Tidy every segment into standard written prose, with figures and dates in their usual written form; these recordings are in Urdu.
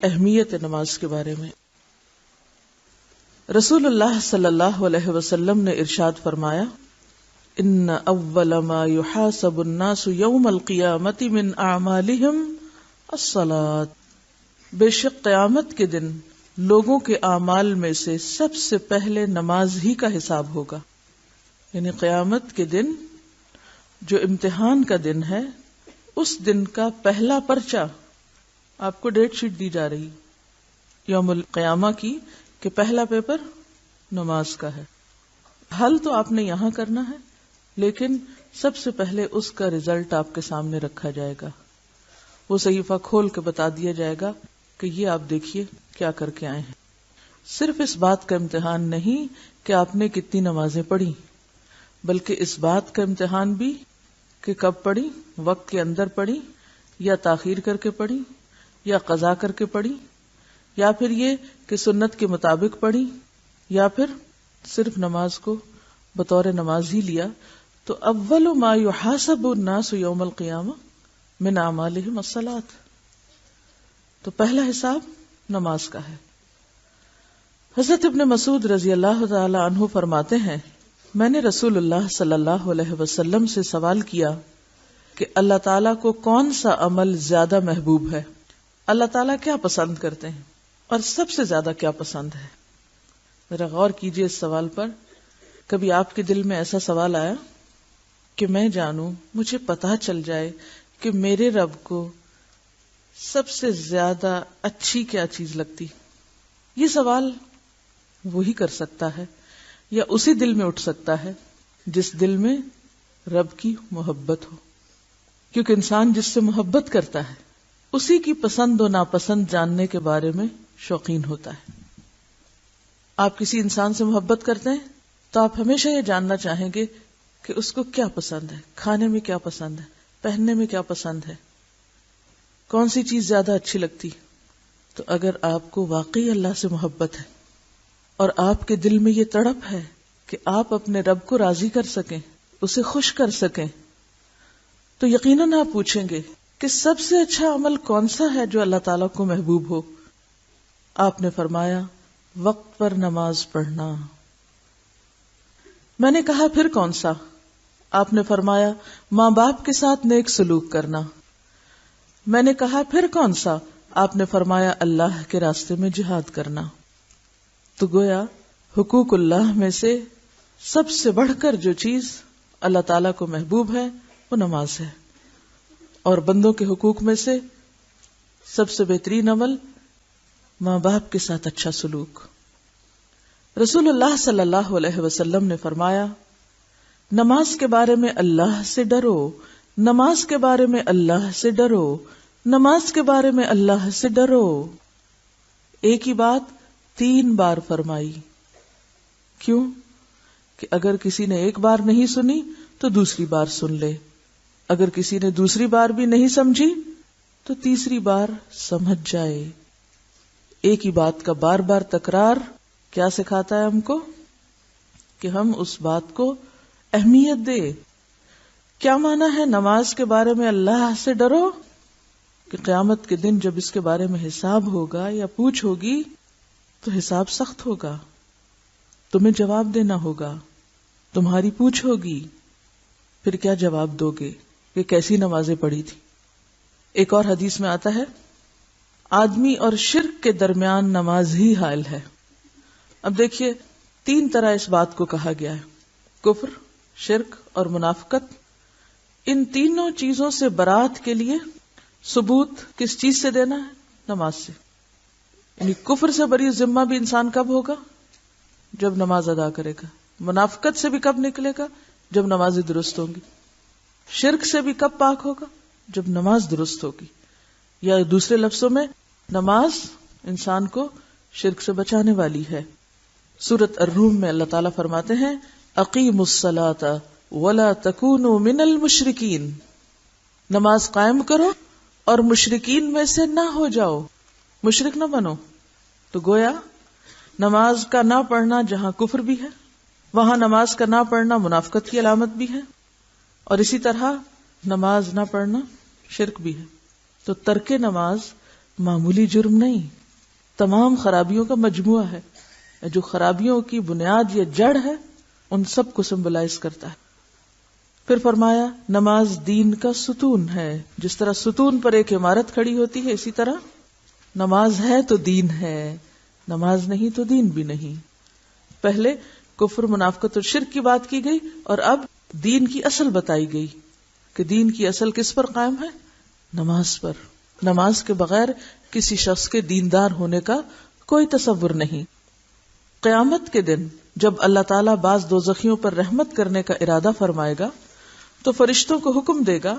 اہمیت نماز کے بارے میں رسول اللہ صلی اللہ علیہ وسلم نے ارشاد فرمایا، ان اول ما يحاسب الناس يوم القیامت من اعمالهم الصلاۃ، بے شک قیامت کے دن لوگوں کے اعمال میں سے سب سے پہلے نماز ہی کا حساب ہوگا. یعنی قیامت کے دن جو امتحان کا دن ہے، اس دن کا پہلا پرچہ آپ کو ڈیٹ شیٹ دی جا رہی یوم القیامہ کی کہ پہلا پیپر نماز کا ہے. حل تو آپ نے یہاں کرنا ہے، لیکن سب سے پہلے اس کا رزلٹ آپ کے سامنے رکھا جائے گا. وہ صحیفہ کھول کے بتا دیا جائے گا کہ یہ آپ دیکھیے کیا کر کے آئے ہیں. صرف اس بات کا امتحان نہیں کہ آپ نے کتنی نمازیں پڑھی، بلکہ اس بات کا امتحان بھی کہ کب پڑھی، وقت کے اندر پڑھی یا تاخیر کر کے پڑھی یا قضا کر کے پڑھی، یا پھر یہ کہ سنت کے مطابق پڑھی، یا پھر صرف نماز کو بطور نماز ہی لیا. تو اول ما يحاسب الناس یوم القیامہ من اعمالهم الصلاۃ، تو پہلا حساب نماز کا ہے. حضرت ابن مسعود رضی اللہ تعالی عنہ فرماتے ہیں، میں نے رسول اللہ صلی اللہ علیہ وسلم سے سوال کیا کہ اللہ تعالیٰ کو کون سا عمل زیادہ محبوب ہے، اللہ تعالیٰ کیا پسند کرتے ہیں اور سب سے زیادہ کیا پسند ہے. ذرا غور کیجئے اس سوال پر. کبھی آپ کے دل میں ایسا سوال آیا کہ میں جانوں، مجھے پتہ چل جائے کہ میرے رب کو سب سے زیادہ اچھی کیا چیز لگتی؟ یہ سوال وہی کر سکتا ہے یا اسی دل میں اٹھ سکتا ہے جس دل میں رب کی محبت ہو، کیونکہ انسان جس سے محبت کرتا ہے اسی کی پسند و ناپسند جاننے کے بارے میں شوقین ہوتا ہے. آپ کسی انسان سے محبت کرتے ہیں تو آپ ہمیشہ یہ جاننا چاہیں گے کہ اس کو کیا پسند ہے، کھانے میں کیا پسند ہے، پہننے میں کیا پسند ہے، کون سی چیز زیادہ اچھی لگتی. تو اگر آپ کو واقعی اللہ سے محبت ہے اور آپ کے دل میں یہ تڑپ ہے کہ آپ اپنے رب کو راضی کر سکیں، اسے خوش کر سکیں، تو یقیناً آپ پوچھیں گے کہ سب سے اچھا عمل کون سا ہے جو اللہ تعالیٰ کو محبوب ہو. آپ نے فرمایا، وقت پر نماز پڑھنا. میں نے کہا پھر کون سا؟ آپ نے فرمایا، ماں باپ کے ساتھ نیک سلوک کرنا. میں نے کہا پھر کون سا؟ آپ نے فرمایا، اللہ کے راستے میں جہاد کرنا. تو گویا حقوق اللہ میں سے سب سے بڑھ کر جو چیز اللہ تعالیٰ کو محبوب ہے وہ نماز ہے، اور بندوں کے حقوق میں سے سب سے بہترین عمل ماں باپ کے ساتھ اچھا سلوک. رسول اللہ صلی اللہ علیہ وسلم نے فرمایا، نماز کے بارے میں اللہ سے ڈرو، نماز کے بارے میں اللہ سے ڈرو، نماز کے بارے میں اللہ سے ڈرو. ایک ہی بات 3 بار فرمائی. کیوں؟ کہ اگر کسی نے ایک بار نہیں سنی تو دوسری بار سن لے، اگر کسی نے دوسری بار بھی نہیں سمجھی تو تیسری بار سمجھ جائے. ایک ہی بات کا بار بار تکرار کیا سکھاتا ہے ہم کو؟ کہ ہم اس بات کو اہمیت دے. کیا معنی ہے نماز کے بارے میں اللہ سے ڈرو؟ کہ قیامت کے دن جب اس کے بارے میں حساب ہوگا یا پوچھ ہوگی تو حساب سخت ہوگا، تمہیں جواب دینا ہوگا، تمہاری پوچھ ہوگی. پھر کیا جواب دو گے کہ کیسی نمازیں پڑھی تھی؟ ایک اور حدیث میں آتا ہے، آدمی اور شرک کے درمیان نماز ہی حائل ہے. اب دیکھیے 3 طرح اس بات کو کہا گیا ہے، کفر، شرک اور منافقت. ان تینوں چیزوں سے برات کے لیے ثبوت کس چیز سے دینا ہے؟ نماز سے. یعنی کفر سے بری ذمہ بھی انسان کب ہوگا؟ جب نماز ادا کرے گا. منافقت سے بھی کب نکلے گا؟ جب نمازیں درست ہوں گی. شرک سے بھی کب پاک ہوگا؟ جب نماز درست ہوگی. یا دوسرے لفظوں میں نماز انسان کو شرک سے بچانے والی ہے. سورۃ الروم میں اللہ تعالیٰ فرماتے ہیں، اقیموا الصلاۃ ولا تکونوا من المشرکین. نماز قائم کرو اور مشرکین میں سے نہ ہو جاؤ، مشرک نہ بنو. تو گویا نماز کا نہ پڑھنا جہاں کفر بھی ہے، وہاں نماز کا نہ پڑھنا منافقت کی علامت بھی ہے، اور اسی طرح نماز نہ پڑھنا شرک بھی ہے. تو ترک نماز معمولی جرم نہیں، تمام خرابیوں کا مجموعہ ہے، جو خرابیوں کی بنیاد یا جڑ ہے ان سب کو سمبلائز کرتا ہے۔ پھر فرمایا نماز دین کا ستون ہے، جس طرح ستون پر ایک عمارت کھڑی ہوتی ہے اسی طرح نماز ہے تو دین ہے، نماز نہیں تو دین بھی نہیں۔ پہلے کفر، منافقت اور شرک کی بات کی گئی، اور اب دین کی اصل بتائی گئی کہ دین کی اصل کس پر قائم ہے؟ نماز پر۔ نماز کے بغیر کسی شخص کے دیندار ہونے کا کوئی تصور نہیں۔ قیامت کے دن جب اللہ تعالیٰ بعض دوزخیوں پر رحمت کرنے کا ارادہ فرمائے گا تو فرشتوں کو حکم دے گا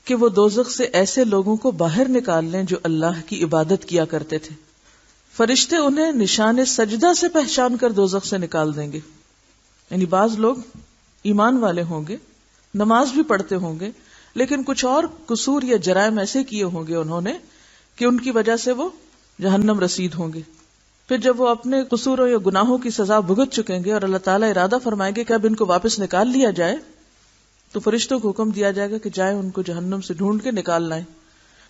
کہ وہ دوزخ سے ایسے لوگوں کو باہر نکال لیں جو اللہ کی عبادت کیا کرتے تھے۔ فرشتے انہیں نشان سجدہ سے پہچان کر دوزخ سے نکال دیں گے۔ یعنی بعض لوگ ایمان والے ہوں گے، نماز بھی پڑھتے ہوں گے، لیکن کچھ اور قصور یا جرائم ایسے کیے ہوں گے انہوں نے کہ ان کی وجہ سے وہ جہنم رسید ہوں گے۔ پھر جب وہ اپنے قصوروں یا گناہوں کی سزا بھگت چکیں گے اور اللہ تعالیٰ ارادہ فرمائیں گے کہ اب ان کو واپس نکال لیا جائے، تو فرشتوں کو حکم دیا جائے گا کہ جائیں ان کو جہنم سے ڈھونڈ کے نکال لائیں۔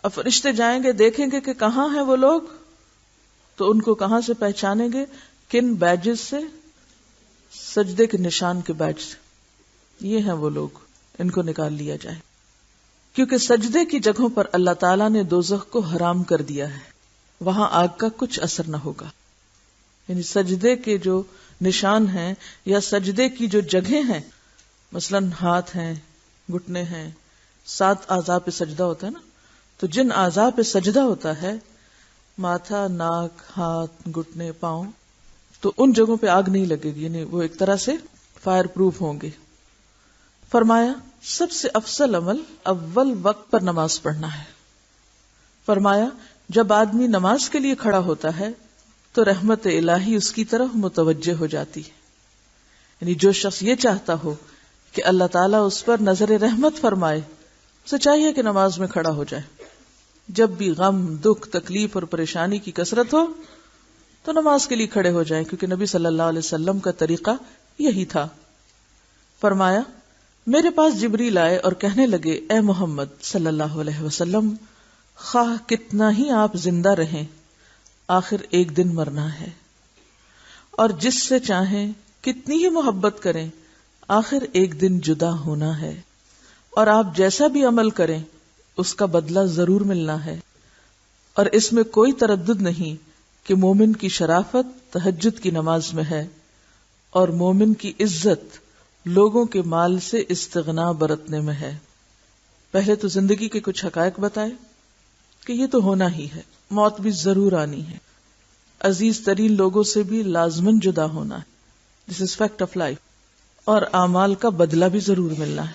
اب فرشتے جائیں گے، دیکھیں گے کہ کہاں ہیں وہ لوگ، تو ان کو کہاں سے پہچانیں گے؟ کن بیجز سے؟ سجدے کے نشان کے بیج سے۔ یہ ہیں وہ لوگ، ان کو نکال لیا جائے، کیونکہ سجدے کی جگہوں پر اللہ تعالیٰ نے دوزخ کو حرام کر دیا ہے، وہاں آگ کا کچھ اثر نہ ہوگا۔ یعنی سجدے کے جو نشان ہیں یا سجدے کی جو جگہیں ہیں، مثلا ہاتھ ہیں، گھٹنے ہیں، 7 اعضاء پہ سجدہ ہوتا ہے نا، تو جن اعضاء پہ سجدہ ہوتا ہے، ماتھا، ناک، ہاتھ، گھٹنے، پاؤں، تو ان جگہوں پہ آگ نہیں لگے گی، یعنی وہ ایک طرح سے فائر پروف ہوں گے۔ فرمایا سب سے افضل عمل اول وقت پر نماز پڑھنا ہے۔ فرمایا جب آدمی نماز کے لیے کھڑا ہوتا ہے تو رحمت الہی اس کی طرف متوجہ ہو جاتی ہے۔ یعنی جو شخص یہ چاہتا ہو کہ اللہ تعالیٰ اس پر نظر رحمت فرمائے، اسے چاہیے کہ نماز میں کھڑا ہو جائے۔ جب بھی غم، دکھ، تکلیف اور پریشانی کی کثرت ہو تو نماز کے لیے کھڑے ہو جائیں، کیونکہ نبی صلی اللہ علیہ وسلم کا طریقہ یہی تھا۔ فرمایا میرے پاس جبریل آئے اور کہنے لگے، اے محمد صلی اللہ علیہ وسلم، خواہ کتنا ہی آپ زندہ رہیں، آخر ایک دن مرنا ہے، اور جس سے چاہیں کتنی ہی محبت کریں، آخر ایک دن جدا ہونا ہے، اور آپ جیسا بھی عمل کریں اس کا بدلہ ضرور ملنا ہے، اور اس میں کوئی تردد نہیں کہ مومن کی شرافت تہجد کی نماز میں ہے، اور مومن کی عزت لوگوں کے مال سے استغنا برتنے میں ہے۔ پہلے تو زندگی کے کچھ حقائق بتائے کہ یہ تو ہونا ہی ہے، موت بھی ضرور آنی ہے، عزیز ترین لوگوں سے بھی لازماً جدا ہونا ہے، دس از فیکٹ آف لائف، اور اعمال کا بدلہ بھی ضرور ملنا ہے۔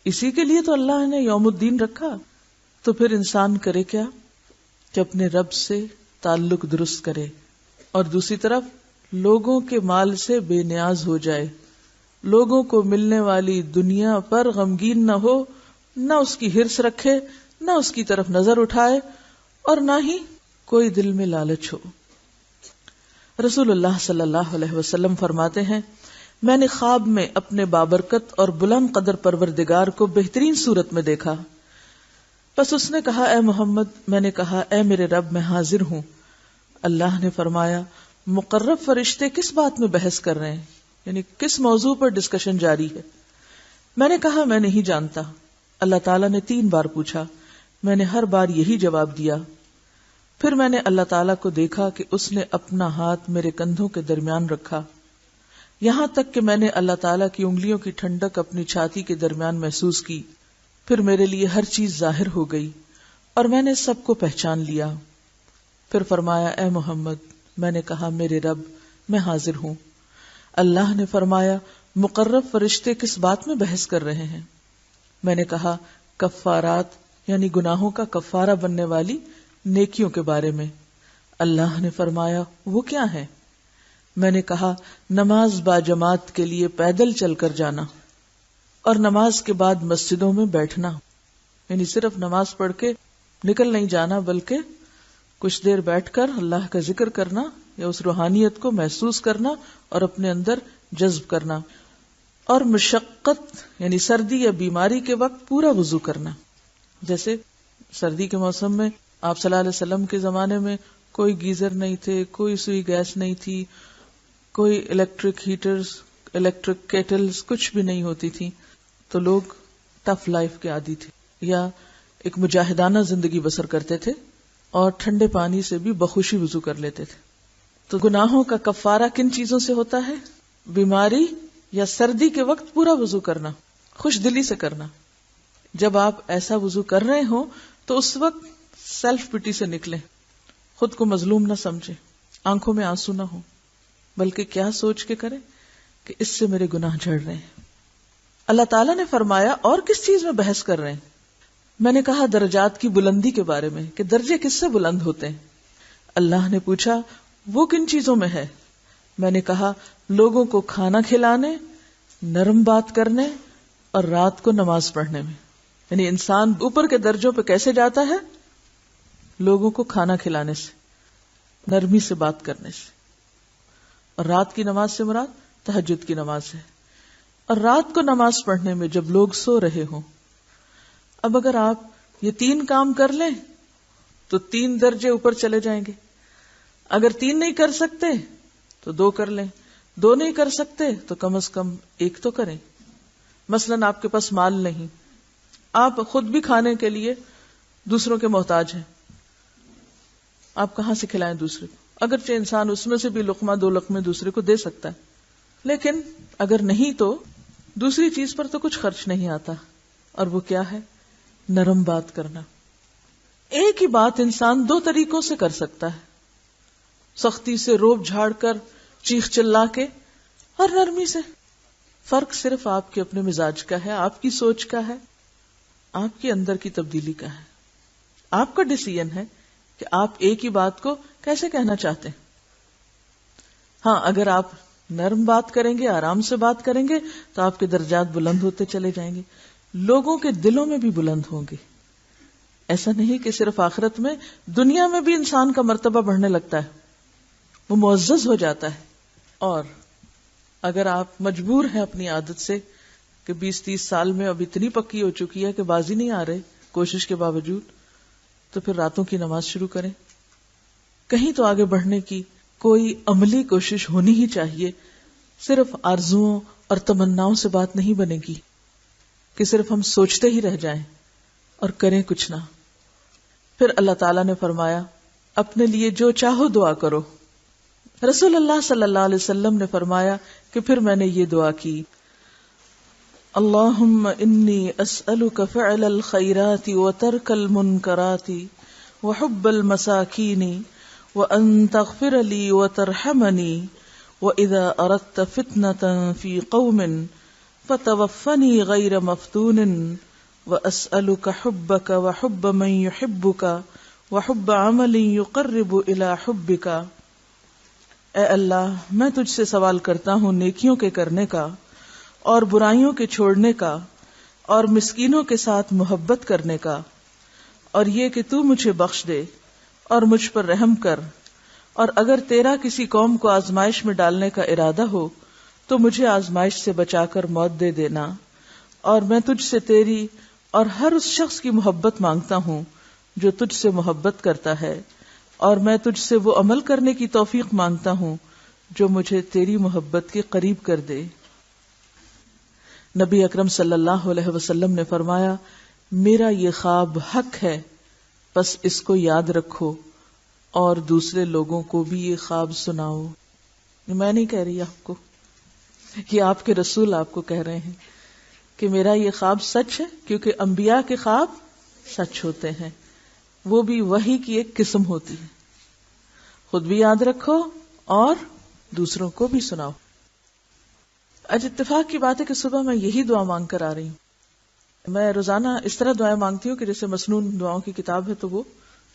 اسی کے لیے تو اللہ نے یوم الدین رکھا۔ تو پھر انسان کرے کیا کہ اپنے رب سے تعلق درست کرے، اور دوسری طرف لوگوں کے مال سے بے نیاز ہو جائے، لوگوں کو ملنے والی دنیا پر غمگین نہ ہو، نہ اس کی ہرس رکھے، نہ اس کی طرف نظر اٹھائے، اور نہ ہی کوئی دل میں لالچ ہو۔ رسول اللہ صلی اللہ علیہ وسلم فرماتے ہیں، میں نے خواب میں اپنے بابرکت اور بلند قدر پروردگار کو بہترین صورت میں دیکھا، بس اس نے کہا، اے محمد۔ میں نے کہا، اے میرے رب، میں حاضر ہوں۔ اللہ نے فرمایا، مقرب فرشتے کس بات میں بحث کر رہے ہیں، یعنی کس موضوع پر ڈسکشن جاری ہے؟ میں نے کہا، میں نہیں جانتا۔ اللہ تعالیٰ نے 3 بار پوچھا، میں نے ہر بار یہی جواب دیا۔ پھر میں نے اللہ تعالیٰ کو دیکھا کہ اس نے اپنا ہاتھ میرے کندھوں کے درمیان رکھا، یہاں تک کہ میں نے اللہ تعالیٰ کی انگلیوں کی ٹھنڈک اپنی چھاتی کے درمیان محسوس کی۔ پھر میرے لیے ہر چیز ظاہر ہو گئی اور میں نے سب کو پہچان لیا۔ پھر فرمایا، اے محمد۔ میں نے کہا، میرے رب، میں حاضر ہوں۔ اللہ نے فرمایا، مقرب فرشتے کس بات میں بحث کر رہے ہیں؟ میں نے کہا، کفارات یعنی گناہوں کا کفارہ بننے والی نیکیوں کے بارے میں۔ اللہ نے فرمایا، وہ کیا ہے؟ میں نے کہا، نماز با جماعت کے لیے پیدل چل کر جانا، اور نماز کے بعد مسجدوں میں بیٹھنا، یعنی صرف نماز پڑھ کے نکل نہیں جانا، بلکہ کچھ دیر بیٹھ کر اللہ کا ذکر کرنا یا اس روحانیت کو محسوس کرنا اور اپنے اندر جذب کرنا، اور مشقت یعنی سردی یا بیماری کے وقت پورا وضو کرنا۔ جیسے سردی کے موسم میں آپ صلی اللہ علیہ وسلم کے زمانے میں کوئی گیزر نہیں تھے، کوئی سوئی گیس نہیں تھی، کوئی الیکٹرک ہیٹرز، الیکٹرک کیٹلز کچھ بھی نہیں ہوتی تھی، تو لوگ ٹف لائف کے عادی تھے یا ایک مجاہدانہ زندگی بسر کرتے تھے اور ٹھنڈے پانی سے بھی بخوشی وضو کر لیتے تھے. تو گناہوں کا کفارہ کن چیزوں سے ہوتا ہے؟ بیماری یا سردی کے وقت پورا وضو کرنا، خوش دلی سے کرنا. جب آپ ایسا وضو کر رہے ہوں تو اس وقت سیلف پٹی سے نکلیں، خود کو مظلوم نہ سمجھیں، آنکھوں میں آنسو نہ ہو، بلکہ کیا سوچ کے کریں کہ اس سے میرے گناہ جھڑ رہے ہیں. اللہ تعالیٰ نے فرمایا اور کس چیز میں بحث کر رہے ہیں؟ میں نے کہا درجات کی بلندی کے بارے میں کہ درجے کس سے بلند ہوتے ہیں. اللہ نے پوچھا وہ کن چیزوں میں ہے؟ میں نے کہا لوگوں کو کھانا کھلانے، نرم بات کرنے اور رات کو نماز پڑھنے میں. یعنی انسان اوپر کے درجوں پہ کیسے جاتا ہے؟ لوگوں کو کھانا کھلانے سے، نرمی سے بات کرنے سے. اور رات کی نماز سے مراد تہجد کی نماز ہے. اور رات کو نماز پڑھنے میں جب لوگ سو رہے ہوں. اب اگر آپ یہ 3 کام کر لیں تو 3 درجے اوپر چلے جائیں گے. اگر 3 نہیں کر سکتے تو 2 کر لیں، 2 نہیں کر سکتے تو کم از کم 1 تو کریں. مثلاً آپ کے پاس مال نہیں، آپ خود بھی کھانے کے لیے دوسروں کے محتاج ہیں، آپ کہاں سے کھلائیں دوسرے کو؟ اگرچہ انسان اس میں سے بھی لقمہ 2 لقمے دوسرے کو دے سکتا ہے، لیکن اگر نہیں تو دوسری چیز پر تو کچھ خرچ نہیں آتا. اور وہ کیا ہے؟ نرم بات کرنا. ایک ہی بات انسان 2 طریقوں سے کر سکتا ہے، سختی سے روب جھاڑ کر، چیخ چلا کے، اور نرمی سے. فرق صرف آپ کے اپنے مزاج کا ہے، آپ کی سوچ کا ہے، آپ کے اندر کی تبدیلی کا ہے. آپ کا ڈیسیژن ہے کہ آپ ایک ہی بات کو کیسے کہنا چاہتے ہیں. ہاں، اگر آپ نرم بات کریں گے، آرام سے بات کریں گے تو آپ کے درجات بلند ہوتے چلے جائیں گے، لوگوں کے دلوں میں بھی بلند ہوں گے. ایسا نہیں کہ صرف آخرت میں، دنیا میں بھی انسان کا مرتبہ بڑھنے لگتا ہے، وہ معزز ہو جاتا ہے. اور اگر آپ مجبور ہیں اپنی عادت سے کہ 20-30 سال میں اب اتنی پکی ہو چکی ہے کہ بازی نہیں آ رہے کوشش کے باوجود، تو پھر راتوں کی نماز شروع کریں. کہیں تو آگے بڑھنے کی کوئی عملی کوشش ہونی ہی چاہیے. صرف آرزوؤں اور تمناؤں سے بات نہیں بنے گی کہ صرف ہم سوچتے ہی رہ جائیں اور کریں کچھ نہ. پھر اللہ تعالیٰ نے فرمایا اپنے لیے جو چاہو دعا کرو. رسول اللہ صلی اللہ علیہ وسلم نے فرمایا کہ پھر میں نے یہ دعا کی، اللہم انی اسألک فعل الخیرات وترک المنکرات وحب المساکین وان تغفر لی وترحمنی واذا اردت فتنة فی قوم فتوفنی غیر مفتون واسألک حبک وحب من یحبک وحب عمل یقرب الی حبک. اے اللہ، میں تجھ سے سوال کرتا ہوں نیکیوں کے کرنے کا اور برائیوں کے چھوڑنے کا اور مسکینوں کے ساتھ محبت کرنے کا، اور یہ کہ تو مجھے بخش دے اور مجھ پر رحم کر، اور اگر تیرا کسی قوم کو آزمائش میں ڈالنے کا ارادہ ہو تو مجھے آزمائش سے بچا کر موت دے دینا. اور میں تجھ سے تیری اور ہر اس شخص کی محبت مانگتا ہوں جو تجھ سے محبت کرتا ہے، اور میں تجھ سے وہ عمل کرنے کی توفیق مانگتا ہوں جو مجھے تیری محبت کے قریب کر دے. نبی اکرم صلی اللہ علیہ وسلم نے فرمایا میرا یہ خواب حق ہے، بس اس کو یاد رکھو اور دوسرے لوگوں کو بھی یہ خواب سناؤ. میں نہیں کہہ رہی آپ کو، یہ آپ کے رسول آپ کو کہہ رہے ہیں کہ میرا یہ خواب سچ ہے، کیونکہ انبیاء کے خواب سچ ہوتے ہیں، وہ بھی وحی کی ایک قسم ہوتی ہے. خود بھی یاد رکھو اور دوسروں کو بھی سناؤ. آج اتفاق کی بات ہے کہ صبح میں یہی دعا مانگ کر آ رہی ہوں. میں روزانہ اس طرح دعائیں مانگتی ہوں کہ جیسے مسنون دعاؤں کی کتاب ہے تو وہ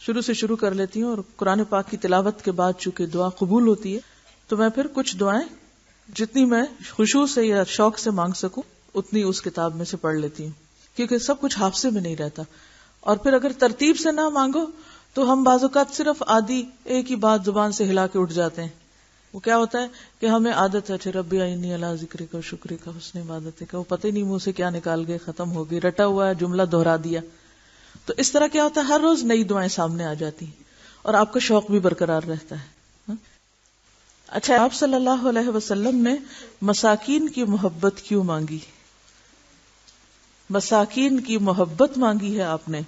شروع سے شروع کر لیتی ہوں، اور قرآن پاک کی تلاوت کے بعد چونکہ دعا قبول ہوتی ہے تو میں پھر کچھ دعائیں جتنی میں خشوع سے یا شوق سے مانگ سکوں اتنی اس کتاب میں سے پڑھ لیتی ہوں، کیونکہ سب کچھ حافظے میں نہیں رہتا. اور پھر اگر ترتیب سے نہ مانگو تو ہم بعض اوقات صرف آدھی ایک ہی بات زبان سے ہلا کے اٹھ جاتے ہیں. وہ کیا ہوتا ہے کہ ہمیں عادت ہے ربی اعنی علی ذکرک و شکرک حسن عبادتک، وہ پتہ ہی نہیں منہ سے کیا نکال گئے، ختم ہو گئی، رٹا ہوا ہے جملہ دہرا دیا. تو اس طرح کیا ہوتا ہے، ہر روز نئی دعائیں سامنے آ جاتی ہیں اور آپ کا شوق بھی برقرار رہتا ہے. اچھا، آپ صلی اللہ علیہ وسلم نے مساکین کی محبت کیوں مانگی؟ مساکین کی محبت مانگی ہے آپ نے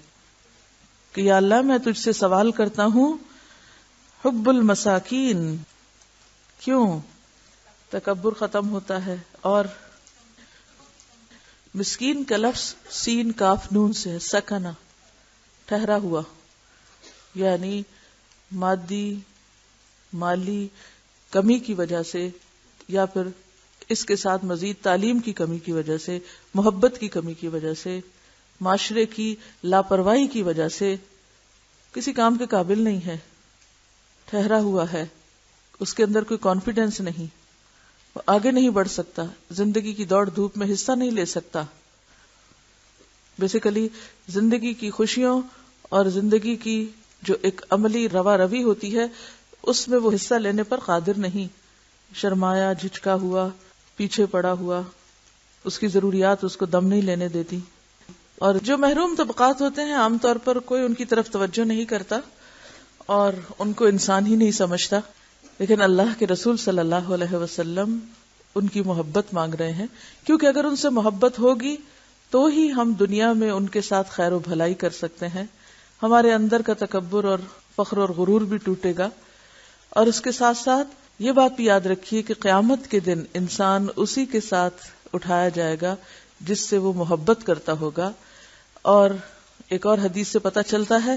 کہ یا اللہ میں تجھ سے سوال کرتا ہوں حب المساکین. کیوں؟ تکبر ختم ہوتا ہے. اور مسکین کا لفظ سین کاف نون سے ہے، سکنا، ٹھہرا ہوا، یعنی مالی کمی کی وجہ سے یا پھر اس کے ساتھ مزید تعلیم کی کمی کی وجہ سے، محبت کی کمی کی وجہ سے، معاشرے کی لاپرواہی کی وجہ سے کسی کام کے قابل نہیں ہے، ٹھہرا ہوا ہے، اس کے اندر کوئی کانفیڈنس نہیں، وہ آگے نہیں بڑھ سکتا، زندگی کی دوڑ دھوپ میں حصہ نہیں لے سکتا. بیسیکلی زندگی کی خوشیوں اور زندگی کی جو ایک عملی روا روی ہوتی ہے اس میں وہ حصہ لینے پر قادر نہیں، شرمایا، جھجکا ہوا، پیچھے پڑا ہوا، اس کی ضروریات اس کو دم نہیں لینے دیتی. اور جو محروم طبقات ہوتے ہیں عام طور پر کوئی ان کی طرف توجہ نہیں کرتا اور ان کو انسان ہی نہیں سمجھتا، لیکن اللہ کے رسول صلی اللہ علیہ وسلم ان کی محبت مانگ رہے ہیں، کیونکہ اگر ان سے محبت ہوگی تو ہی ہم دنیا میں ان کے ساتھ خیر و بھلائی کر سکتے ہیں، ہمارے اندر کا تکبر اور فخر اور غرور بھی ٹوٹے گا. اور اس کے ساتھ ساتھ یہ بات بھی یاد رکھیے کہ قیامت کے دن انسان اسی کے ساتھ اٹھایا جائے گا جس سے وہ محبت کرتا ہوگا. اور ایک اور حدیث سے پتہ چلتا ہے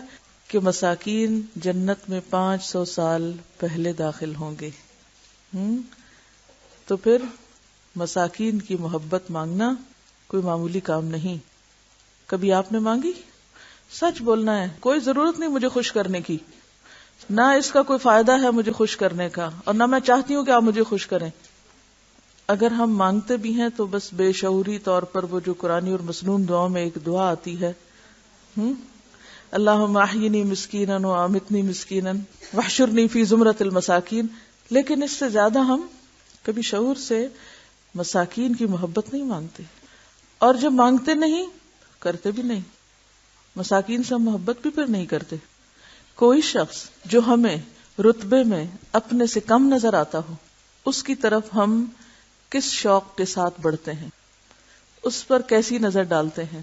کہ مساکین جنت میں 500 سال پہلے داخل ہوں گے. تو پھر مساکین کی محبت مانگنا کوئی معمولی کام نہیں. کبھی آپ نے مانگی؟ سچ بولنا ہے، کوئی ضرورت نہیں مجھے خوش کرنے کی، نہ اس کا کوئی فائدہ ہے مجھے خوش کرنے کا، اور نہ میں چاہتی ہوں کہ آپ مجھے خوش کریں. اگر ہم مانگتے بھی ہیں تو بس بے شعوری طور پر وہ جو قرآنی اور مسنون دعاؤں میں ایک دعا آتی ہے، اللہم احیینی مسکینا و امتنی مسکینا واحشرنی فی زمرۃ المساکین، لیکن اس سے زیادہ ہم کبھی شعور سے مساکین کی محبت نہیں مانگتے، اور جب مانگتے نہیں کرتے بھی نہیں. مساکین سے ہم محبت بھی پھر نہیں کرتے. کوئی شخص جو ہمیں رتبے میں اپنے سے کم نظر آتا ہو اس کی طرف ہم کس شوق کے ساتھ بڑھتے ہیں، اس پر کیسی نظر ڈالتے ہیں،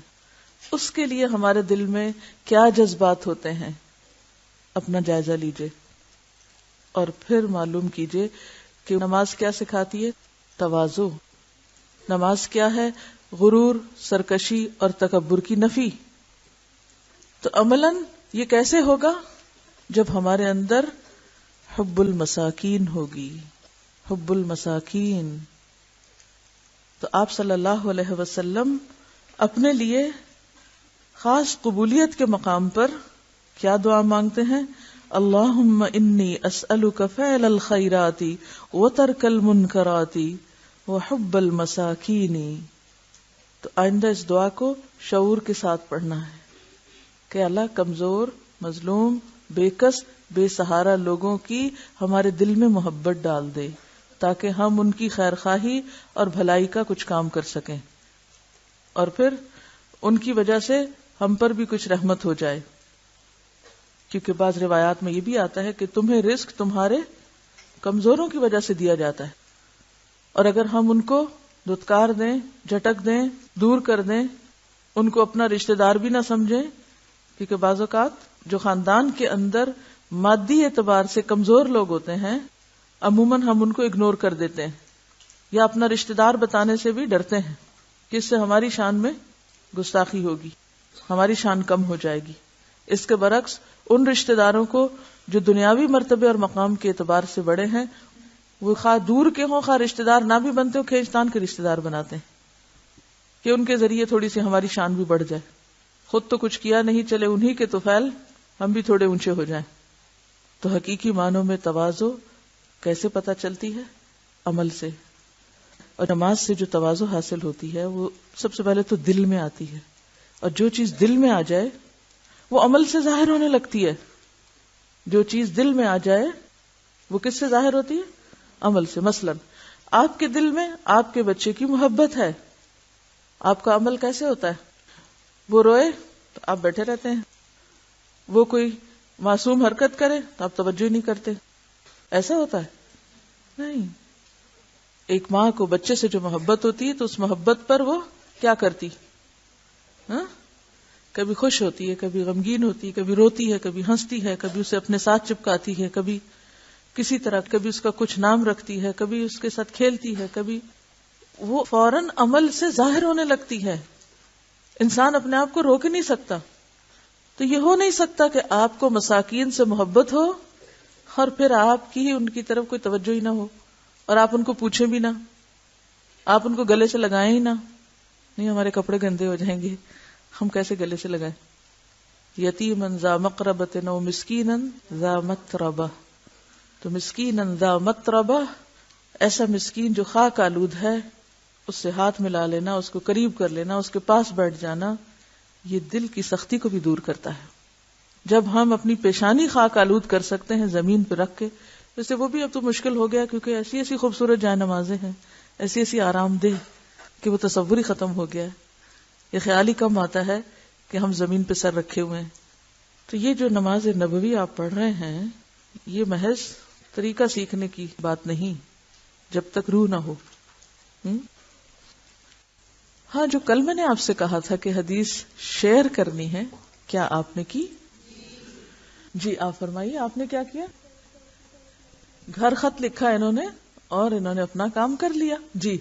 اس کے لیے ہمارے دل میں کیا جذبات ہوتے ہیں، اپنا جائزہ لیجئے اور پھر معلوم کیجئے کہ نماز کیا سکھاتی ہے؟ تواضع. نماز کیا ہے؟ غرور، سرکشی اور تکبر کی نفی. تو عملاً یہ کیسے ہوگا؟ جب ہمارے اندر حب المساکین ہوگی. حب المساکین. تو آپ صلی اللہ علیہ وسلم اپنے لیے خاص قبولیت کے مقام پر کیا دعا مانگتے ہیں؟ اللہم انی اسألک فعل الخیرات وترک المنکرات وحب المساکین. تو آئندہ اس دعا کو شعور کے ساتھ پڑھنا ہے کہ اللہ کمزور، مظلوم، بے کس، بے سہارا لوگوں کی ہمارے دل میں محبت ڈال دے تاکہ ہم ان کی خیر خواہی اور بھلائی کا کچھ کام کر سکیں، اور پھر ان کی وجہ سے ہم پر بھی کچھ رحمت ہو جائے. کیونکہ بعض روایات میں یہ بھی آتا ہے کہ تمہیں رزق تمہارے کمزوروں کی وجہ سے دیا جاتا ہے، اور اگر ہم ان کو دھتکار دیں، جھٹک دیں، دور کر دیں، ان کو اپنا رشتہ دار بھی نہ سمجھیں، کیونکہ بعض اوقات جو خاندان کے اندر مادی اعتبار سے کمزور لوگ ہوتے ہیں عموماً ہم ان کو اگنور کر دیتے ہیں یا اپنا رشتہ دار بتانے سے بھی ڈرتے ہیں کہ اس سے ہماری شان میں گستاخی ہوگی، ہماری شان کم ہو جائے گی. اس کے برعکس ان رشتہ داروں کو جو دنیاوی مرتبے اور مقام کے اعتبار سے بڑے ہیں، وہ خواہ دور کے ہوں خواہ رشتہ دار نہ بھی بنتے ہو، کھینچ تان کے رشتہ دار بناتے ہیں کہ ان کے ذریعے تھوڑی سی ہماری شان بھی بڑھ جائے. خود تو کچھ کیا نہیں، چلے انہی کے تو فیل ہم بھی تھوڑے اونچے ہو جائیں. تو حقیقی معنوں میں تواضع کیسے پتہ چلتی ہے؟ عمل سے. اور نماز سے جو تواضع حاصل ہوتی ہے وہ سب سے پہلے تو دل میں آتی ہے، اور جو چیز دل میں آ جائے وہ عمل سے ظاہر ہونے لگتی ہے. جو چیز دل میں آ جائے وہ کس سے ظاہر ہوتی ہے؟ عمل سے. مثلا آپ کے دل میں آپ کے بچے کی محبت ہے، آپ کا عمل کیسے ہوتا ہے؟ وہ روئے تو آپ بیٹھے رہتے ہیں. وہ کوئی معصوم حرکت کرے تو آپ توجہ نہیں کرتے. ایسا ہوتا ہے؟ نہیں. ایک ماں کو بچے سے جو محبت ہوتی ہے تو اس محبت پر وہ کیا کرتی؟ کبھی خوش ہوتی ہے، کبھی غمگین ہوتی ہے، کبھی روتی ہے، کبھی ہنستی ہے، کبھی اسے اپنے ساتھ چپکاتی ہے، کبھی کسی طرح، کبھی اس کا کچھ نام رکھتی ہے، کبھی اس کے ساتھ کھیلتی ہے، کبھی وہ فوراً عمل سے ظاہر ہونے لگتی ہے. انسان اپنے آپ کو روک نہیں سکتا. تو یہ ہو نہیں سکتا کہ آپ کو مساکین سے محبت ہو اور پھر آپ کی ان کی طرف کوئی توجہ ہی نہ ہو اور آپ ان کو پوچھیں بھی نہ، آپ ان کو گلے سے لگائیں ہی نہ. نہیں، ہمارے کپڑے گندے ہو جائیں گے، ہم کیسے گلے سے لگائیں؟ یتیمن ذا مقربۃ و مسکینن ذا متربہ. تو مسکینن ذا متربہ، ایسا مسکین جو خاک آلود ہے، اس سے ہاتھ ملا لینا، اس کو قریب کر لینا، اس کے پاس بیٹھ جانا، یہ دل کی سختی کو بھی دور کرتا ہے. جب ہم اپنی پیشانی خاک آلود کر سکتے ہیں زمین پہ رکھ کے، ویسے وہ بھی اب تو مشکل ہو گیا کیونکہ ایسی ایسی خوبصورت جائے نمازیں ہیں، ایسی ایسی آرام دہ کہ وہ تصور ہی ختم ہو گیا ہے. یہ خیال ہی کم آتا ہے کہ ہم زمین پہ سر رکھے ہوئے ہیں. تو یہ جو نماز نبوی آپ پڑھ رہے ہیں، یہ محض طریقہ سیکھنے کی بات نہیں جب تک روح نہ ہو. ہاں، جو کل میں نے آپ سے کہا تھا کہ حدیث شیئر کرنی ہے، کیا آپ نے کی؟ جی آپ فرمائیے، آپ نے کیا کیا؟ گھر خط لکھا انہوں نے اور انہوں نے اپنا کام کر لیا. جی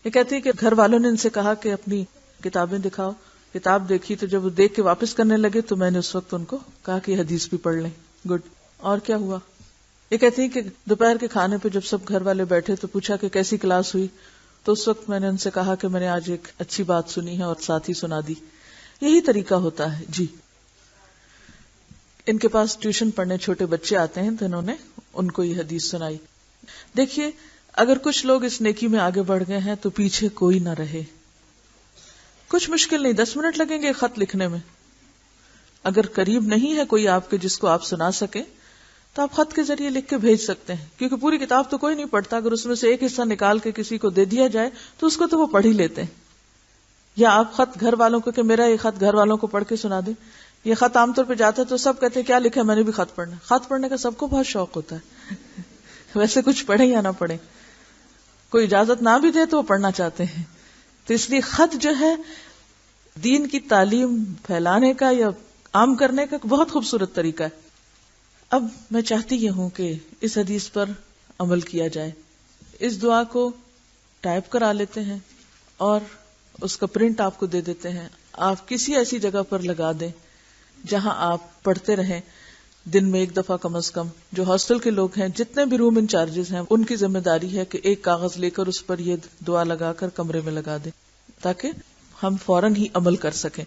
یہ کہتی ہے کہ گھر والوں نے ان سے کہا کہ اپنی کتابیں دکھاؤ. کتاب دیکھی تو جب وہ دیکھ کے واپس کرنے لگے تو میں نے اس وقت ان کو کہا کہ حدیث بھی پڑھ لیں. گڈ. اور کیا ہوا؟ یہ کہتی ہے کہ دوپہر کے کھانے پہ جب سب گھر والے بیٹھے تو پوچھا کہ کیسی کلاس ہوئی، تو اس وقت میں نے ان سے کہا کہ میں نے آج ایک اچھی بات سنی ہے اور ساتھ ہی سنا دی. یہی طریقہ ہوتا ہے. جی ان کے پاس ٹیوشن پڑھنے چھوٹے بچے آتے ہیں تو انہوں نے ان کو یہ حدیث سنائی. دیکھیے اگر کچھ لوگ اس نیکی میں آگے بڑھ گئے ہیں تو پیچھے کوئی نہ رہے. کچھ مشکل نہیں، 10 منٹ لگیں گے خط لکھنے میں. اگر قریب نہیں ہے کوئی آپ کے جس کو آپ سنا سکیں تو آپ خط کے ذریعے لکھ کے بھیج سکتے ہیں، کیونکہ پوری کتاب تو کوئی نہیں پڑھتا. اگر اس میں سے ایک حصہ نکال کے کسی کو دے دیا جائے تو اس کو تو وہ پڑھ ہی لیتے ہیں. یا آپ خط گھر والوں کو کہ میرا یہ خط گھر والوں کو پڑھ کے سنا دیں. یہ خط عام طور پہ جاتا ہے تو سب کہتے ہیں کیا لکھا ہے، میں نے بھی خط پڑھنا. خط پڑھنے کا سب کو بہت شوق ہوتا ہے ویسے کچھ پڑھیں یا نہ پڑھیں، کوئی اجازت نہ بھی دے تو وہ پڑھنا چاہتے ہیں. تو اس لیے خط جو ہے دین کی تعلیم پھیلانے کا یا عام کرنے کا بہت خوبصورت طریقہ ہے. اب میں چاہتی یہ ہوں کہ اس حدیث پر عمل کیا جائے. اس دعا کو ٹائپ کرا لیتے ہیں اور اس کا پرنٹ آپ کو دے دیتے ہیں. آپ کسی ایسی جگہ پر لگا دیں جہاں آپ پڑھتے رہیں دن میں ایک دفعہ کم از کم. جو ہاسٹل کے لوگ ہیں، جتنے بھی روم انچارجز ہیں، ان کی ذمہ داری ہے کہ ایک کاغذ لے کر اس پر یہ دعا لگا کر کمرے میں لگا دیں تاکہ ہم فوراً ہی عمل کر سکیں.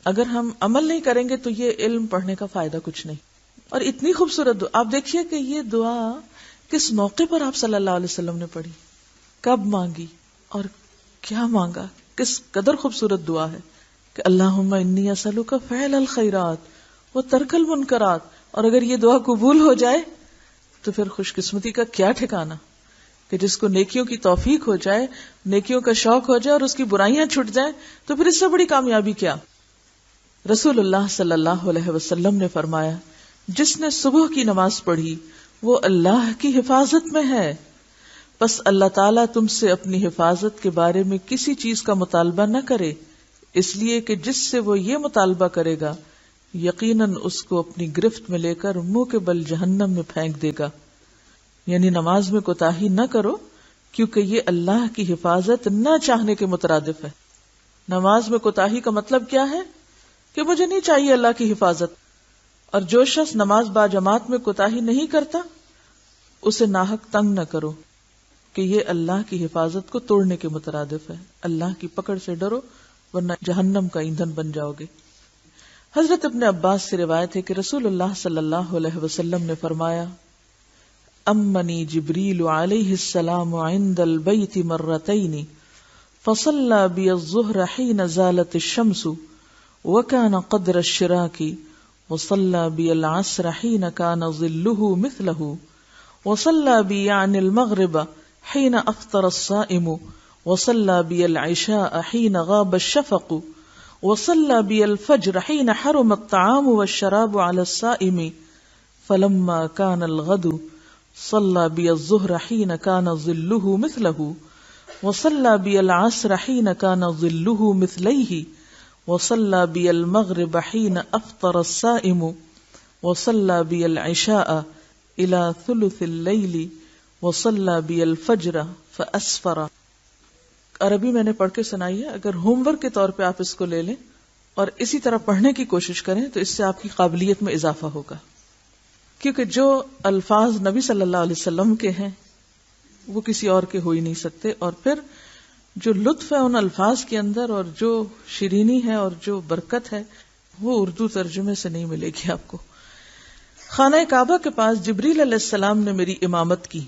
اگر ہم عمل نہیں کریں گے تو یہ علم پڑھنے کا فائدہ کچھ نہیں. اور اتنی خوبصورت دعا آپ دیکھیے کہ یہ دعا کس موقع پر آپ صلی اللہ علیہ وسلم نے پڑھی، کب مانگی اور کیا مانگا. کس قدر خوبصورت دعا ہے کہ اللہم انی اسألک فعل الخیرات و ترک المنکرات. اور اگر یہ دعا قبول ہو جائے تو پھر خوش قسمتی کا کیا ٹھکانہ کہ جس کو نیکیوں کی توفیق ہو جائے، نیکیوں کا شوق ہو جائے اور اس کی برائیاں چھٹ جائیں تو پھر اس سے بڑی کامیابی کیا. رسول اللہ صلی اللہ علیہ وسلم نے فرمایا جس نے صبح کی نماز پڑھی وہ اللہ کی حفاظت میں ہے، بس اللہ تعالیٰ تم سے اپنی حفاظت کے بارے میں کسی چیز کا مطالبہ نہ کرے، اس لیے کہ جس سے وہ یہ مطالبہ کرے گا یقیناً اس کو اپنی گرفت میں لے کر منہ کے بل جہنم میں پھینک دے گا. یعنی نماز میں کوتاہی نہ کرو کیونکہ یہ اللہ کی حفاظت نہ چاہنے کے مترادف ہے. نماز میں کوتاہی کا مطلب کیا ہے کہ مجھے نہیں چاہیے اللہ کی حفاظت. اور جو شخص نماز با جماعت میں کوتاہی نہیں کرتا اسے ناحق تنگ نہ کرو کہ یہ اللہ کی حفاظت کو توڑنے کے مترادف ہے. اللہ کی پکڑ سے ڈرو ورنہ جہنم کا ایندھن بن جاؤ گے. حضرت ابن عباس سے روایت ہے کہ رسول اللہ صلی اللہ علیہ وسلم نے فرمایا امنی جبریل علیہ السلام عند البیت مرتین فصلى بی الظہر حین زالت الشمس وكان قدر الشراک وصلى بی العصر حین كان ظلہ مثلہ وصلى بی عن المغرب حین افطر الصائم وصلى بی العشاء حین غاب الشفق وصلى بي الفجر حين حرم الطعام والشراب على الصائم فلما كان الغد صلى بي الظهر حين كان ظله مثله وصلى بي العصر حين كان ظله مثليه وصلى بي المغرب حين أفطر الصائم وصلى بي العشاء إلى ثلث الليل وصلى بي الفجر فأسفر. عربی میں نے پڑھ کے سنائی ہے، اگر ہوم ورک کے طور پہ آپ اس کو لے لیں اور اسی طرح پڑھنے کی کوشش کریں تو اس سے آپ کی قابلیت میں اضافہ ہوگا، کیونکہ جو الفاظ نبی صلی اللہ علیہ وسلم کے ہیں وہ کسی اور کے ہو ہی نہیں سکتے، اور پھر جو لطف ہے ان الفاظ کے اندر اور جو شیرینی ہے اور جو برکت ہے وہ اردو ترجمے سے نہیں ملے گی آپ کو. خانہ کعبہ کے پاس جبریل علیہ السلام نے میری امامت کی،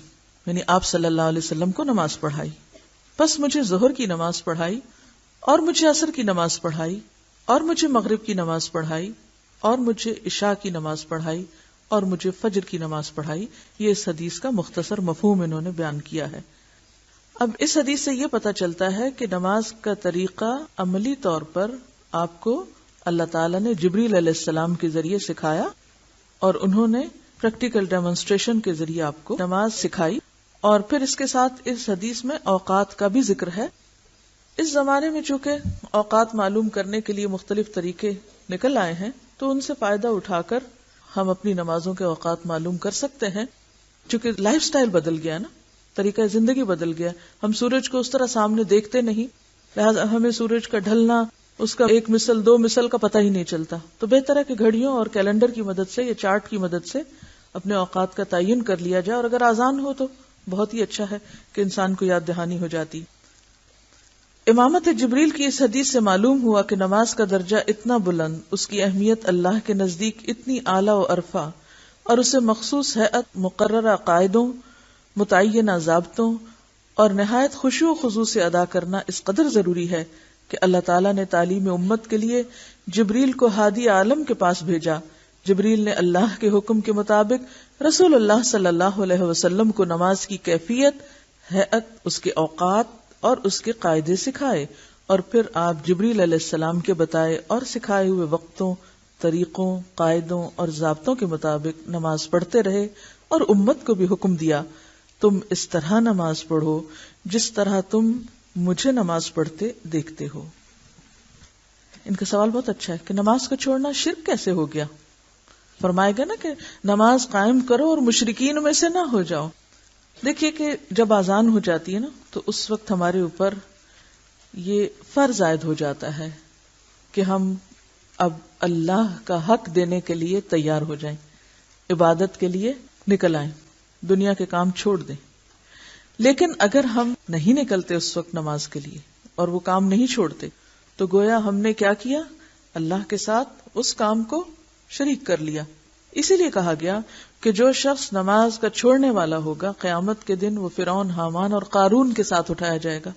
یعنی آپ صلی اللہ علیہ وسلم کو نماز پڑھائی. پس مجھے ظہر کی نماز پڑھائی اور مجھے عصر کی نماز پڑھائی اور مجھے مغرب کی نماز پڑھائی اور مجھے عشاء کی نماز پڑھائی اور مجھے فجر کی نماز پڑھائی. یہ اس حدیث کا مختصر مفہوم انہوں نے بیان کیا ہے. اب اس حدیث سے یہ پتہ چلتا ہے کہ نماز کا طریقہ عملی طور پر آپ کو اللہ تعالیٰ نے جبریل علیہ السلام کے ذریعے سکھایا اور انہوں نے پریکٹیکل ڈیمونسٹریشن کے ذریعے آپ کو نماز سکھائی. اور پھر اس کے ساتھ اس حدیث میں اوقات کا بھی ذکر ہے. اس زمانے میں چونکہ اوقات معلوم کرنے کے لیے مختلف طریقے نکل آئے ہیں تو ان سے فائدہ اٹھا کر ہم اپنی نمازوں کے اوقات معلوم کر سکتے ہیں. چونکہ لائف سٹائل بدل گیا نا، طریقہ زندگی بدل گیا، ہم سورج کو اس طرح سامنے دیکھتے نہیں، لہٰذا ہمیں سورج کا ڈھلنا، اس کا 1 مثل 2 مثل کا پتہ ہی نہیں چلتا. تو بہتر ہے کہ گھڑیوں اور کیلنڈر کی مدد سے یا چارٹ کی مدد سے اپنے اوقات کا تعین کر لیا جائے، اور اگر آزان ہو تو بہت ہی اچھا ہے کہ انسان کو یاد دہانی ہو جاتی. امامت جبریل کی اس حدیث سے معلوم ہوا کہ نماز کا درجہ اتنا بلند، اس کی اہمیت اللہ کے نزدیک اتنی اعلیٰ و عرفہ، اور اسے مخصوص ہیئت، مقررہ قاعدوں، متعینہ ضابطوں اور نہایت خشوع و خضوع سے ادا کرنا اس قدر ضروری ہے کہ اللہ تعالیٰ نے تعلیم امت کے لیے جبریل کو ہادی عالم کے پاس بھیجا. جبریل نے اللہ کے حکم کے مطابق رسول اللہ صلی اللہ علیہ وسلم کو نماز کی کیفیت، ہیئت، اس کے اوقات اور اس کے قاعدے سکھائے، اور پھر آپ جبریل علیہ السلام کے بتائے اور سکھائے ہوئے وقتوں، طریقوں، قاعدوں اور ضابطوں کے مطابق نماز پڑھتے رہے اور امت کو بھی حکم دیا، تم اس طرح نماز پڑھو جس طرح تم مجھے نماز پڑھتے دیکھتے ہو. ان کا سوال بہت اچھا ہے کہ نماز کو چھوڑنا شرک کیسے ہو گیا؟ فرمائے گا نا کہ نماز قائم کرو اور مشرکین میں سے نہ ہو جاؤ. دیکھیے کہ جب آذان ہو جاتی ہے نا تو اس وقت ہمارے اوپر یہ فرض عائد ہو جاتا ہے کہ ہم اب اللہ کا حق دینے کے لیے تیار ہو جائیں، عبادت کے لیے نکل آئیں، دنیا کے کام چھوڑ دیں. لیکن اگر ہم نہیں نکلتے اس وقت نماز کے لیے اور وہ کام نہیں چھوڑتے تو گویا ہم نے کیا کیا؟ اللہ کے ساتھ اس کام کو شریک کر لیا. اسی لیے کہا گیا کہ جو شخص نماز کا چھوڑنے والا ہوگا قیامت کے دن وہ فرعون، حامان اور قارون کے ساتھ اٹھایا جائے گا.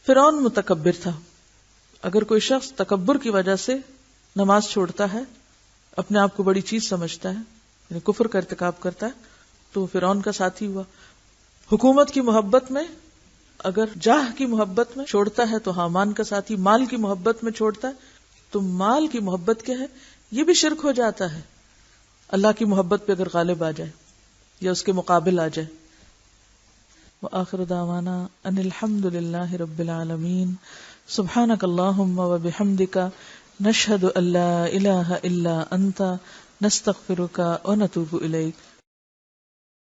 فرعون متکبر تھا. اگر کوئی شخص تکبر کی وجہ سے نماز چھوڑتا ہے، اپنے آپ کو بڑی چیز سمجھتا ہے، یعنی کفر کا ارتکاب کرتا ہے، تو فرعون کا ساتھی ہوا. حکومت کی محبت میں، اگر جاہ کی محبت میں چھوڑتا ہے تو حامان کا ساتھی. مال کی محبت میں چھوڑتا ہے تو مال کی محبت کیا ہے؟ یہ بھی شرک ہو جاتا ہے. اللہ کی محبت پہ اگر غالب آ جائے یا اس کے مقابل آ جائے. وآخر دعوانا ان الحمد للہ رب العالمین. سبحانک اللہم وبحمدک نشہد ان لا الہ الا انت نستغفرک ونتوب الیک.